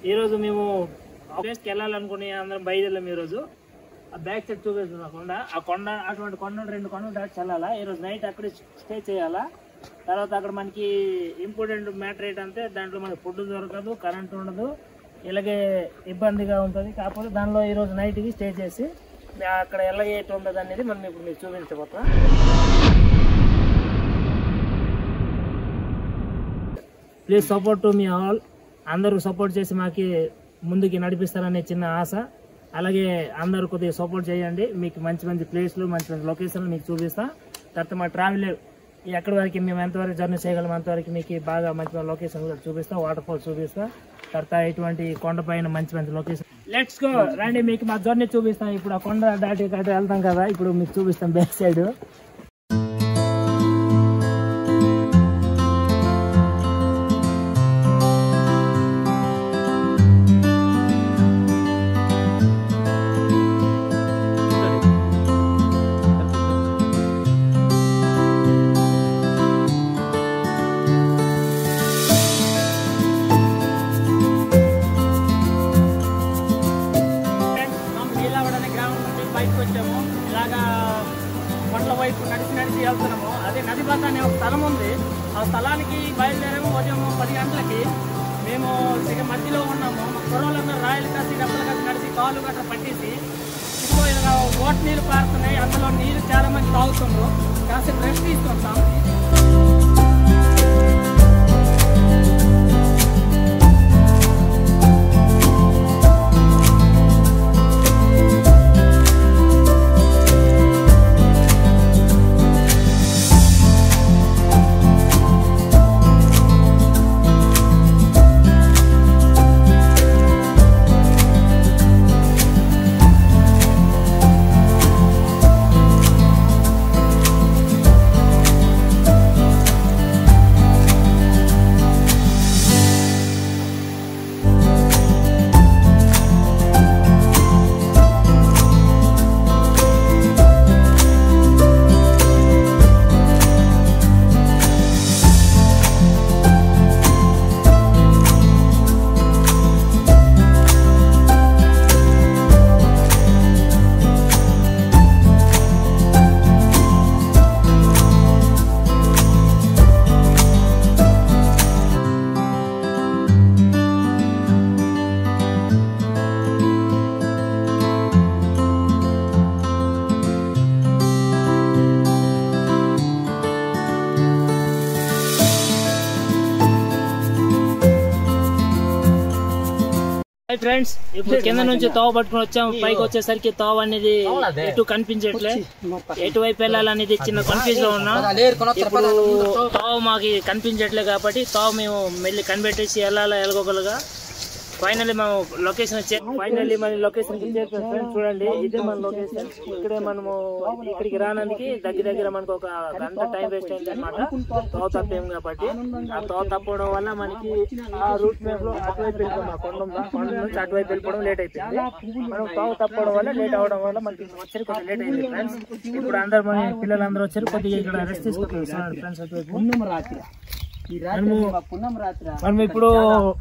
ఈరోజు మేము ప్లేస్కి వెళ్ళాలనుకుని అందరం బయలుదేరాం. ఈరోజు ఆ బ్యాక్ సైడ్ చూపిస్తున్న కొండ అటువంటి కొండ 2 కొండలు దాటి వెళ్ళాలా. ఈరోజు నైట్ అక్కడే స్టే చేయాలా. తర్వాత అక్కడ మనకి ఇంపార్టెంట్ మ్యాటర్ ఏంటంటే దాంట్లో మనకి ఫుడ్ దొరకదు, కరెంట్ ఉండదు, ఇలాగే ఇబ్బందిగా ఉంటుంది. కాకపోతే దానిలో ఈరోజు నైట్కి స్టే చేసి అక్కడ ఎలాగే ఎటు ఉండదు అనేది మనం ఇప్పుడు మీకు చూపించబోతాం. Please support to me all. అందరూ సపోర్ట్ చేసి మాకి ముందుకి నడిపిస్తారనే చిన్న ఆశ. అలాగే అందరూ కొద్దిగా సపోర్ట్ చేయండి. మీకు మంచి మంచి ప్లేస్లు, మంచి మంచి లొకేషన్లు మీకు చూపిస్తా. తర్వాత మా ట్రావెల్ ఎక్కడి వరకు మేము ఎంతవరకు జర్నీ చేయగలం అంతవరకు మీకు బాగా మంచి మంచి లొకేషన్ చూపిస్తా, వాటర్ ఫాల్స్ చూపిస్తా. తర్వాత ఇటువంటి కొండపైన మంచి మంచి లొకేషన్. లెట్స్ గో రండి, మీకు మా జర్నీ చూపిస్తాం. ఇప్పుడు ఆ కొండ దాటి వెళ్తాం కదా, ఇప్పుడు మీకు చూపిస్తాం బ్యాక్ సైడ్. కొండల వైపు నడిచి వెళ్తున్నాము. అదే నదిబాత అనే ఒక స్థలం ఉంది. ఆ స్థలానికి బయలుదేరాము ఉదయం 10 గంటలకి. మేము మధ్యలో ఉన్నాము. కుర్రోళ్ళందరూ రాయలు కాసి డబ్బులు కాసి నడిచి కాళ్ళు గట్రా పట్టేసి ఇదిగో ఇలా ఓట నీళ్ళు పారుతున్నాయి. అందులో నీళ్ళు చాలా మంది తాగుతున్నారు. కాసేపు రెస్ట్ తీసుకుంటాం. ఫ్రెండ్స్, ఇప్పుడు కింద నుంచి తోవ పట్టుకుని వచ్చాము. పైకి వచ్చేసరికి తోవ అనేది ఎటు కనిపించట్లే, ఎటువైపు వెళ్ళాలనేది చిన్న కన్ఫ్యూజ్ లో ఉన్నాం. ఇప్పుడు తోవ మాకు కనిపించట్లే కాబట్టి తోవ మేము మళ్ళీ కనిపెట్టేసి వెళ్ళాలా ఎలాగోగలుగా. ఫైనల్లీ మనం లొకేషన్ మన లొకేషన్ చూడండి. ఇదే మన లొకేషన్. ఇక్కడే మనము ఇక్కడికి రానందుకు దగ్గర మనకు ఒక గంట టైం వేస్ట్ అయింది అనమాట. తోవ తప్పేం కాబట్టి ఆ తోవ తప్పడం వల్ల మనకి ఆ రూట్ మ్యాప్ లో అటువైపు వెళ్ళిపోయాం. కొండ నుంచి అటువైపు వెళ్ళిపోవడం లేట్ అయిపోయింది. మనం తోవ తప్పడం వల్ల లేట్ అవడం వల్ల మనకి వచ్చారు కొద్దిగా లేట్ అయింది ఫ్రెండ్స్. ఇప్పుడు అందరు మన పిల్లలందరూ వచ్చారు. కొద్దిగా ఇక్కడ రెస్ట్ తీసుకుంటున్నారు ఫ్రెండ్స్. అటువైపు మనం ఇప్పుడు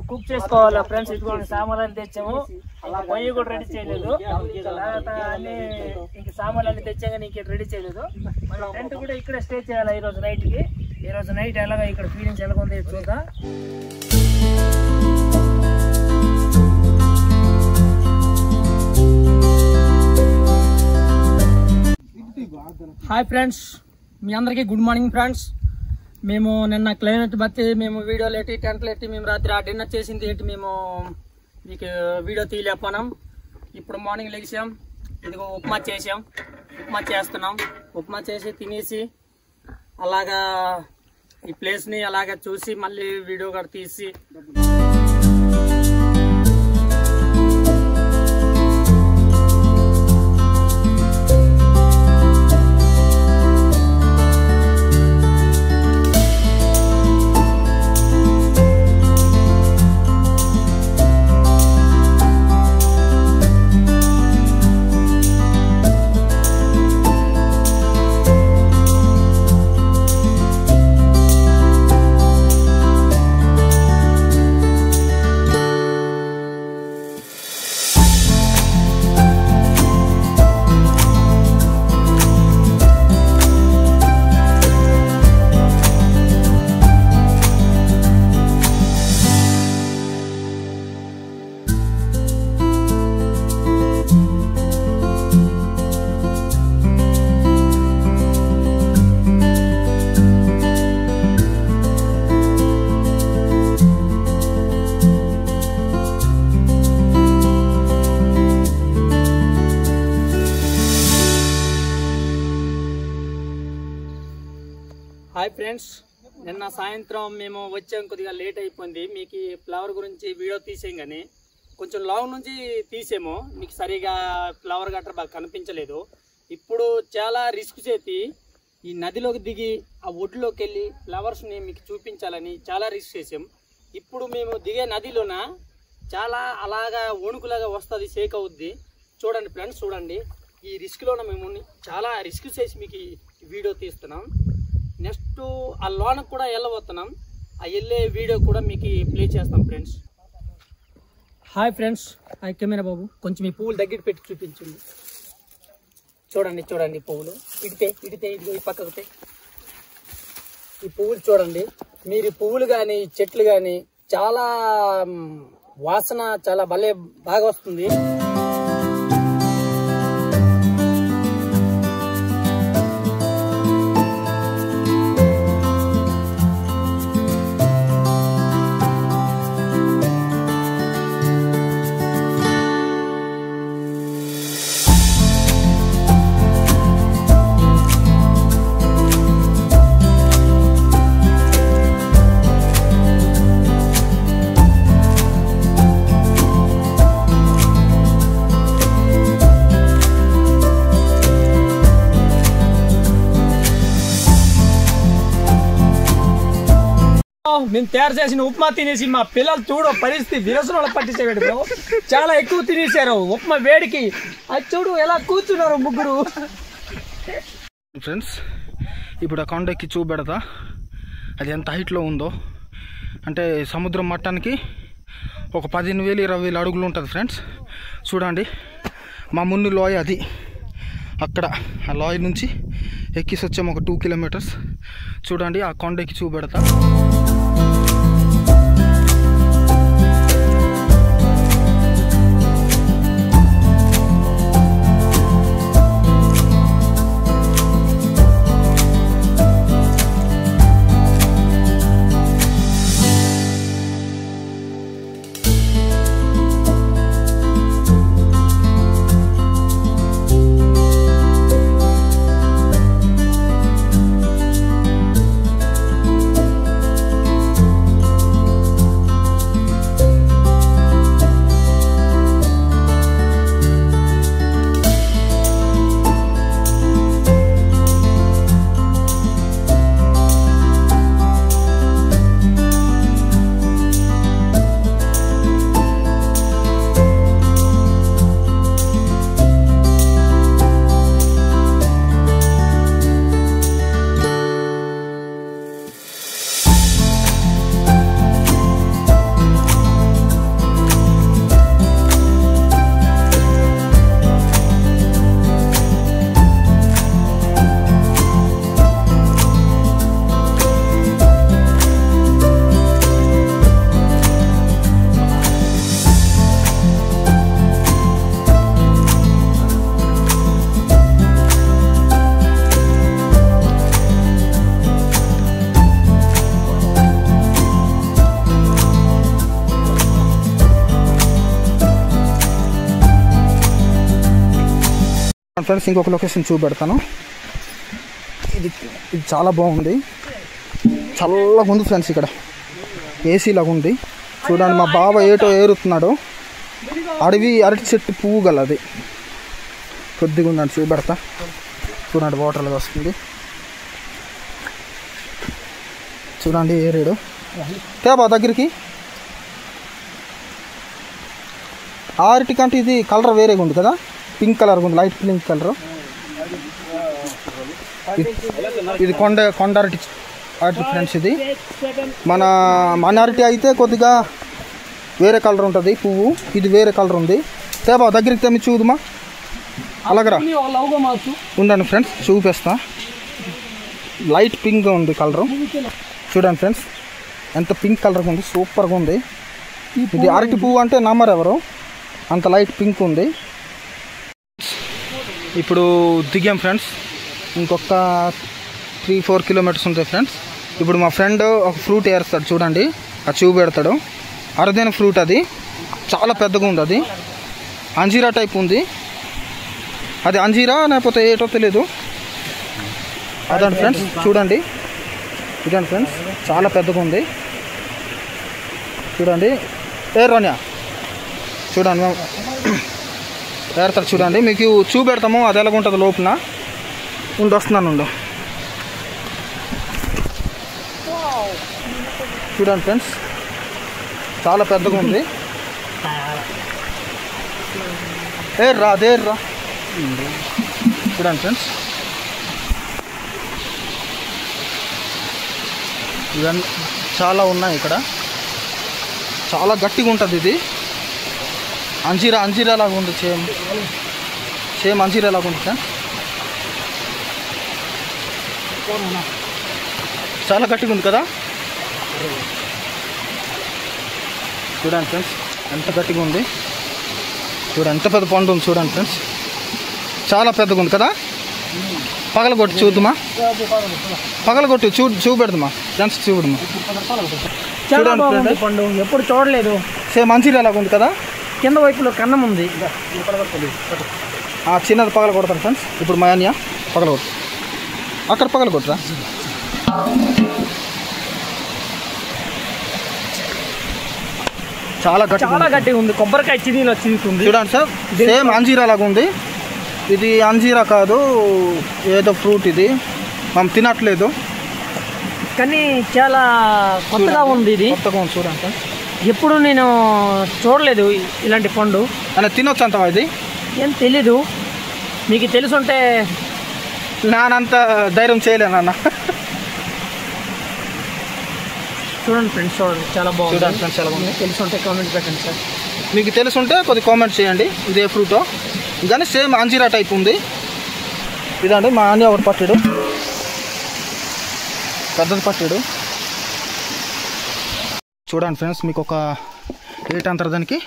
కుక్ చేసుకోవాలా ఫ్రెండ్స్. ఇటువంటి సామాన్లు తెచ్చాము. అలా పొయ్యి కూడా రెడీ చేయలేదు. అన్ని ఇంక సామాన్లు అన్ని తెచ్చాక ఇంక రెడీ చేయలేదు. మన టెంట్ కూడా ఇక్కడే స్టే చేయాలి ఈ రోజు నైట్ కి. ఈ రోజు నైట్ ఎలాగా ఇక్కడ ఫీలింగ్స్ ఎలా ఉంది చూద్దాం. హాయ్ ఫ్రెండ్స్, మీ అందరికీ గుడ్ మార్నింగ్ ఫ్రెండ్స్. మేము నిన్న క్లైమేట్ బట్టి మేము వీడియోలు ఎట్టి టెంట్లు ఎట్టి మేము రాత్రి డిన్నర్ చేసింది ఏంటి మేము మీకు వీడియో తీయలేకపోయినాం. ఇప్పుడు మార్నింగ్ లెగిసాం. ఇదిగో ఉప్మా చేసాం. ఉప్మా చేస్తున్నాం. ఉప్మా చేసి తినేసి అలాగా ఈ ప్లేస్ని అలాగా చూసి మళ్ళీ వీడియో కూడా తీసి ఫ్రెండ్స్, నిన్న సాయంత్రం మేము వచ్చాం, కొద్దిగా లేట్ అయిపోయింది. మీకు ఫ్లవర్ గురించి వీడియో తీసాం కానీ కొంచెం లాంగ్ నుంచి తీసాము, మీకు సరిగా ఫ్లవర్ గట్రా బాగా కనిపించలేదు. ఇప్పుడు చాలా రిస్క్ చేసి ఈ నదిలోకి దిగి ఆ ఒడ్లోకి వెళ్ళి ఫ్లవర్స్ని మీకు చూపించాలని చాలా రిస్క్ చేసాం. ఇప్పుడు మేము దిగే నదిలోన చాలా అలాగా వణుకులాగా వస్తుంది, షేక్ అవుద్ది. చూడండి ఫ్రెండ్స్, చూడండి. ఈ రిస్క్లోన మేము చాలా రిస్క్ చేసి మీకు ఈ వీడియో తీస్తున్నాం. నెక్స్ట్ ఆ లోనకు కూడా వెళ్ళబోతున్నాం, ఆ వెళ్ళే వీడియో కూడా మీకు ప్లే చేస్తాం friends. Hi friends, hi camera బాబు, కొంచెం ఈ పువ్వులు దగ్గర పెట్టి చూపించండి. చూడండి చూడండి పువ్వులు, ఇడితే ఇదిగో ఈ పక్కకుతే ఈ పువ్వులు చూడండి. మీరు ఈ పువ్వులు కానీ చెట్లు కానీ చాలా వాసన చాలా భలే బాగా వస్తుంది. మేము తయారు చేసిన ఉప్మా తినేసి మా పిల్లలు చూడు పరిస్థితి విరసనలో పట్టించేవాడు బ్రో. చాలా ఎక్కువ తినేసారు ఉప్మా వేడికి. అది చూడు ఎలా కూర్చున్నారు ముగ్గురు. ఫ్రెండ్స్, ఇప్పుడు ఆ కొండకి చూపెడతా అది ఎంత హైట్లో ఉందో. అంటే సముద్రం మట్టానికి ఒక 15,000-20,000 అడుగులు ఉంటుంది ఫ్రెండ్స్. చూడండి, మా మున్ను లోయ అది. అక్కడ ఆ లోయ నుంచి ఎక్కిసి వచ్చాము ఒక 2 కిలోమీటర్స్. చూడండి, ఆ కొండకి చూపెడతా. ఫ్రెండ్స్, ఇంకొక లొకేషన్ చూపెడతాను. ఇది చాలా బాగుంది, చల్లగా ఉంది ఫ్రెండ్స్. ఇక్కడ ఏసీ లాగా ఉంది. చూడండి, మా బావ ఏటో ఏరుతున్నాడు. అడవి అరటి చెట్టు పువ్వు గలది కొద్దిగా ఉందండి, చూపెడతా. చూడండి, వాటర్గా వస్తుంది. చూడండి ఏరేడు తేబా దగ్గరికి. ఆ అరటి కంటే ఇది కలర్ వేరేగా ఉంది కదా, పింక్ కలర్ ఉంది, లైట్ పింక్ కలర్. ఇది కొండ అరటి ఫ్రెండ్స్. ఇది మన అరటి అయితే కొద్దిగా వేరే కలర్ ఉంటుంది పువ్వు, ఇది వేరే కలర్ ఉంది. తేబా దగ్గరికి తెమ్మి చూదుమా, అలాగరా ఉండండి ఫ్రెండ్స్, చూపిస్తా. లైట్ పింక్గా ఉంది కలరు. చూడండి ఫ్రెండ్స్, ఎంత పింక్ కలర్గా ఉంది, సూపర్గా ఉంది. ఇది అరటి పువ్వు అంటే నమ్మరు ఎవరు, అంత లైట్ పింక్ ఉంది. ఇప్పుడు దిగాం ఫ్రెండ్స్, ఇంకొక 3-4 కిలోమీటర్స్ ఉంటాయి ఫ్రెండ్స్. ఇప్పుడు మా ఫ్రెండ్ ఒక ఫ్రూట్ ఏరుస్తాడు, చూడండి, ఆ చూపు పెడతాడు. అరుదైన ఫ్రూట్, అది చాలా పెద్దగా ఉంది. అది అంజీరా టైప్ ఉంది. అది అంజీరా లేకపోతే ఏటో తెలియదు. అదండి ఫ్రెండ్స్, చూడండి చూడండి ఫ్రెండ్స్, చాలా పెద్దగా ఉంది. చూడండి రోనియా, చూడండి ఏరుతారు. చూడండి మీకు చూపెడతాము అది ఎలాగుంటుంది లోపల. వస్తున్నాను. చూడండి ఫ్రెండ్స్, చాలా పెద్దగా ఉంది. ఏర్రా చూడండి ఫ్రెండ్స్, ఇవన్నీ చాలా ఉన్నాయి ఇక్కడ. చాలా గట్టిగా ఉంటుంది ఇది. అంజీరా లాగా ఉంది. సేమ్ అంజీరా లాగా ఉంది ఫ్రెండ్స్. చాలా గట్టిగా ఉంది కదా. చూడండి ఫ్రెండ్స్, ఎంత గట్టిగా ఉంది. చూడండి ఎంత పెద్ద పండు ఉంది. చూడండి ఫ్రెండ్స్, చాలా పెద్దగా ఉంది కదా. పగలగొట్టి చూద్దామా, పగలగొట్టి చూపెడదామా ఫ్రెండ్స్, చూడమా. చూడండి పండు ఎప్పుడు చూడలేదు. సేమ్ అంజీరా లాగా ఉంది కదా. కింద వైపులో కన్నం ఉంది. చిన్నది పగల కొడతారు ఫ్రెండ్స్. ఇప్పుడు మా అన్నయ్య పగలగొట్టు, అక్కడ పగలగొట్టరా. చాలా గట్టిగా ఉంది. కొబ్బరికాయ చిన్నీలో చిరుగుతుంది. చూడండి సార్, సేమ్ అంజీరా లాగా ఉంది. ఇది అంజీరా కాదు, ఏదో ఫ్రూట్. ఇది మనం తినట్లేదు కానీ చాలా కొత్తగా ఉంది. ఇది కొత్తగా ఉంది. చూడండి సార్, ఎప్పుడు నేను చూడలేదు ఇలాంటి పండు. అని తినొచ్చు అంటావా? ఇది ఏం తెలీదు. మీకు తెలుసుంటే నానంత ధైర్యం చేయలేనన్న. చూడండి ఫ్రెండ్స్, చూడండి చాలా బాగుంది. చూడండి ఫ్రెండ్స్, చాలా బాగుంది. తెలుసుంటే కామెంట్ పెట్టండి సార్. మీకు తెలుసుంటే కొద్ది కామెంట్ చేయండి ఇదే ఫ్రూటో. కానీ సేమ్ అంజీరా టైప్ ఉంది. ఇదండి మా అన్నయ్య ఒకటి పట్టాడు, పెద్దది పట్టాడు. చూడండి ఫ్రెండ్స్, మీకు ఒక ఏంటంటారు దానికి,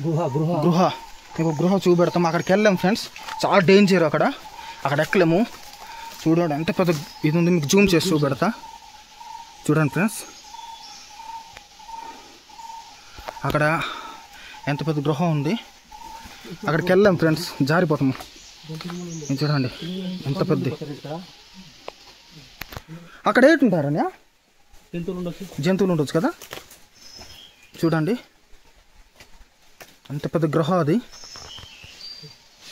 గృహ మీకు గృహ చూపెడతాం. అక్కడికి వెళ్ళాం ఫ్రెండ్స్. చాలా డేంజర్ అక్కడ ఎక్కలేము. చూడండి ఎంత పెద్ద ఇది ఉంది. మీకు జూమ్ చేసి చూపెడతా. చూడండి ఫ్రెండ్స్, అక్కడ ఎంత పెద్ద గృహ ఉంది. అక్కడికి వెళ్ళాం ఫ్రెండ్స్, జారిపోతాము. చూడండి ఎంత పెద్ద. అక్కడ ఏంటుంటారని జంతువులు ఉండొచ్చు కదా. చూడండి అంత పెద్ద గృహ అది.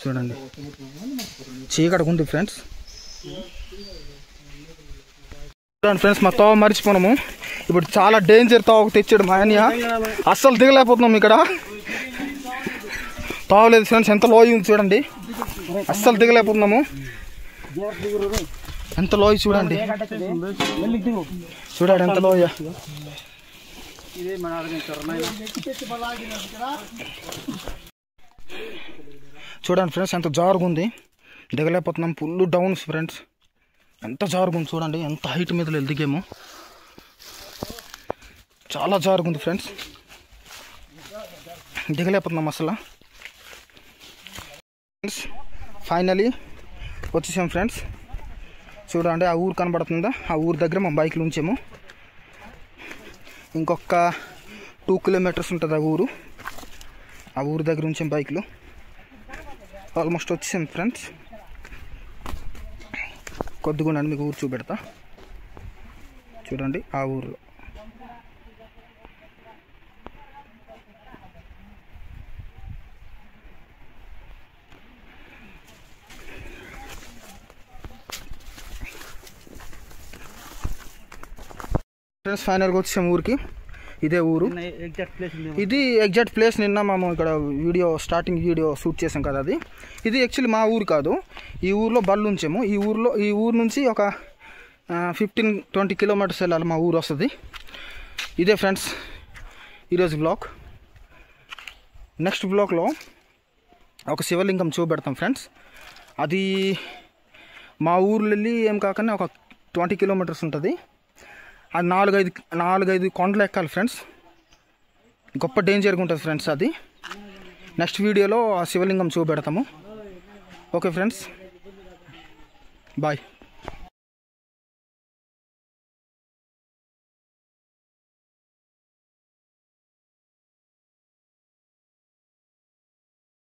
చూడండి చీకటిగా ఉంది ఫ్రెండ్స్. చూడండి ఫ్రెండ్స్, మా తోవ మర్చిపోయినాము. ఇప్పుడు చాలా డేంజర్ తోవకు తెచ్చాడు మా అన్నయ్య. అస్సలు దిగలేకపోతున్నాం. ఇక్కడ తావలేదు ఫ్రెండ్స్, ఎంత లోయ ఉంది చూడండి. అస్సలు దిగలేకపోతున్నాము. ఎంత లోయ చూడండి. చూడండి ఎంత లోయ. చూడండి ఫ్రెండ్స్, ఎంత జారుగా ఉంది. దిగలేకపోతున్నాం. Full downs friends. ఎంత జారుగా ఉంది చూడండి. ఎంత హైట్ మీద దిగాము. చాలా జారుగా ఉంది ఫ్రెండ్స్. దిగలేకపోతున్నాం అసలు. ఫైనలీ వచ్చేసాం ఫ్రెండ్స్. చూడండి ఆ ఊరు కనబడుతుందా, ఆ ఊరు దగ్గర మా బైక్లు ఉంచాము. ఇంకొక 2 కిలోమీటర్స్ ఉంటుంది ఆ ఊరు. ఆ ఊరు దగ్గర ఉంచాం బైక్లు. ఆల్మోస్ట్ వచ్చేసాం ఫ్రెండ్స్. కొద్దిగా మీకు ఊరు చూపెడతా. చూడండి ఆ ఊరు. ఫ్రెండ్స్ ఫైనల్గా వచ్చాం ఊరికి. ఇదే ఊరు. ఇది ఎగ్జాక్ట్ ప్లేస్ నిన్న మేము ఇక్కడ స్టార్టింగ్ వీడియో షూట్ చేసాం కదా. ఇది యాక్చువల్లీ మా ఊరు కాదు. ఈ ఊరిలో బళ్ళు ఉంచాము. ఈ ఊరు నుంచి ఒక 15-20 కిలోమీటర్స్ వెళ్ళాలి మా ఊరు వస్తుంది. ఇదే ఫ్రెండ్స్ ఈరోజు బ్లాగ్. నెక్స్ట్ బ్లాగ్లో ఒక శివలింగం చూపెడతాం ఫ్రెండ్స్. అది మా ఊర్లో వెళ్ళి ఏం కాకుండా ఒక 20 కిలోమీటర్స్ ఉంటుంది. అది 4-5 కొండలు ఎక్కాలి ఫ్రెండ్స్. గొప్ప డేంజర్గా ఉంటుంది ఫ్రెండ్స్. అది నెక్స్ట్ వీడియోలో ఆ శివలింగం చూపెడతాము. Okay friends, bye.